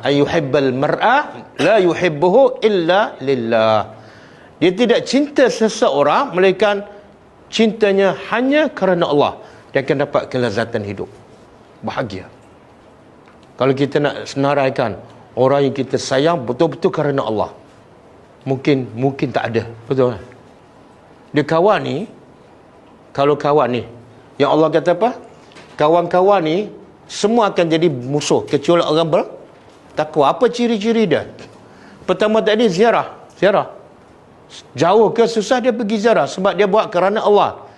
Ayuhibbal mar'a la yuhibbuhu illa lillah. Dia tidak cinta seseorang melainkan cintanya hanya kerana Allah. Dia akan dapat kelazatan hidup, bahagia. Kalau kita nak senaraikan orang yang kita sayang betul-betul kerana Allah, mungkin tak ada. Betul kan? Dia kawan ni, kalau kawan ni yang Allah kata apa? Kawan-kawan ni semua akan jadi musuh kecuali orang bertakwa. Apa ciri-ciri dia? Pertama tadi ziarah. Jauh ke susah dia pergi ziarah sebab dia buat kerana Allah.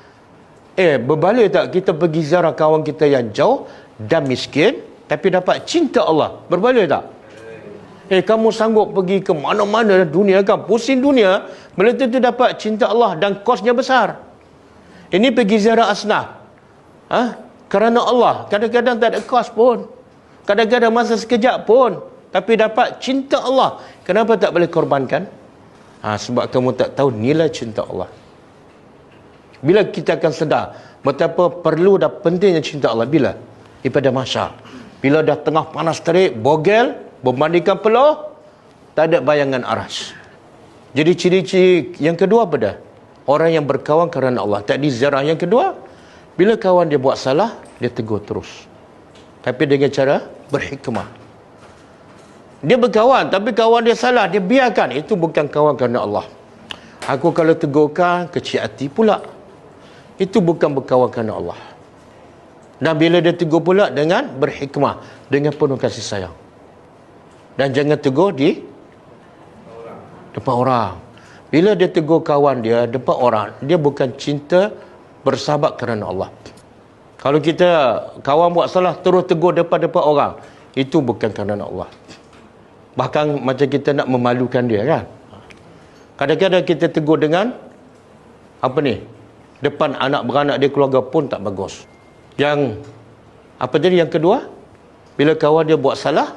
Berbalik tak kita pergi ziarah kawan kita yang jauh dan miskin tapi dapat cinta Allah? Berbalik tak? Kamu sanggup pergi ke mana-mana dunia kan, pusing dunia, belum tentu dapat cinta Allah dan kosnya besar. Ini pergi ziarah asnaf. Kerana Allah, kadang-kadang tak ada kos pun. Kadang-kadang masa sekejap pun, tapi dapat cinta Allah. Kenapa tak boleh korbankan? Sebab kamu tak tahu nilai cinta Allah. Bila kita akan sedar betapa perlu dan pentingnya cinta Allah? Bila? Daripada mahsyar. Bila dah tengah panas terik, bogel, berbandingkan peluh, tak ada bayangan aras. Jadi ciri-ciri yang kedua apa dah? Orang yang berkawan kerana Allah. Tadi ziarah yang kedua, bila kawan dia buat salah, dia tegur terus. Tapi dengan cara berhikmah. Dia berkawan, tapi kawan dia salah, dia biarkan. Itu bukan kawan kerana Allah. Aku kalau tegurkan, kecil hati pula. Itu bukan berkawan kerana Allah. Dan bila dia tegur pula dengan berhikmah, dengan penuh kasih sayang. Dan jangan tegur di depan orang. Bila dia tegur kawan dia depan orang, dia bukan cinta bersahabat kerana Allah. Kalau kita kawan buat salah terus tegur depan orang, itu bukan kerana Allah. Bahkan macam kita nak memalukan dia kan. Kadang-kadang kita tegur dengan depan anak beranak dia, keluarga pun tak bagus. Yang yang kedua, bila kawan dia buat salah,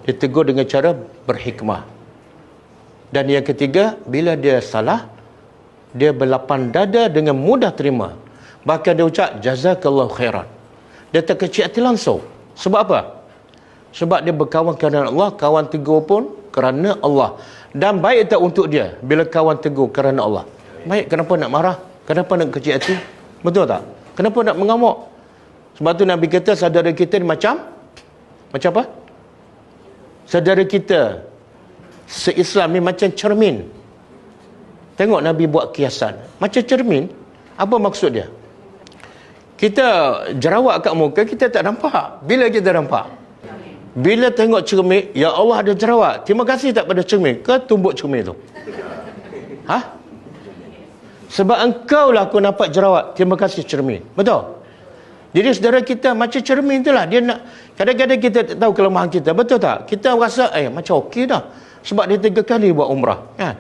dia tegur dengan cara berhikmah. Dan yang ketiga, bila dia salah, dia berlapang dada dengan mudah terima. Bahkan dia ucap jazakallahu khairan. Dia tak kecil hati langsung. Sebab apa? Sebab dia berkawan kerana Allah. Kawan tegur pun kerana Allah. Dan baik tak untuk dia bila kawan tegur kerana Allah? Baik. Kenapa nak marah? Kenapa nak kecil hati? Betul tak? Kenapa nak mengamuk? Sebab tu Nabi kata saudara kita ni macam apa? Saudara kita se-Islam ni macam cermin. Tengok Nabi buat kiasan. Macam cermin. Apa maksud dia? Kita jerawat kat muka, kita tak nampak. Bila kita nampak? Bila tengok cermin, ya Allah ada jerawat. Terima kasih tak pada cermin? Ke tumbuk cermin tu? Sebab engkau lah aku nampak jerawat. Terima kasih cermin. Betul? Jadi saudara kita macam cermin tu lah. Dia nak, kadang-kadang kita tak tahu kelemahan kita. Betul tak? Kita rasa, macam okey dah. Sebab dia 3 kali buat umrah. Kan?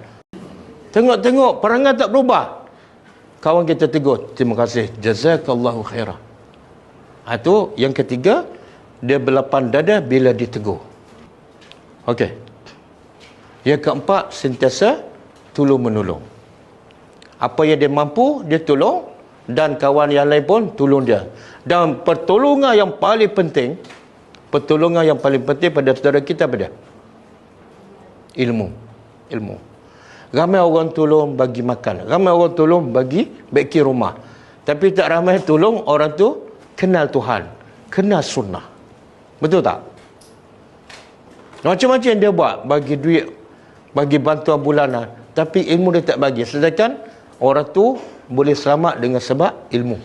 Tengok-tengok, perangai tak berubah. Kawan kita tegur, terima kasih. Jazakallahu khairah. Itu yang ketiga, dia berlapang dada bila ditegur. Okey. Yang keempat, sentiasa tolong-menolong. Apa yang dia mampu, dia tolong. Dan kawan yang lain pun tolong dia. Dan pertolongan yang paling penting pada saudara kita apa dia? Ilmu. Ramai orang tolong bagi makan. Ramai orang tolong bagi beki rumah. Tapi tak ramai tolong orang tu kenal Tuhan. Kenal sunnah. Betul tak? Macam-macam dia buat. Bagi duit, bagi bantuan bulanan. Tapi ilmu dia tak bagi. Sedangkan orang tu boleh selamat dengan sebab ilmu.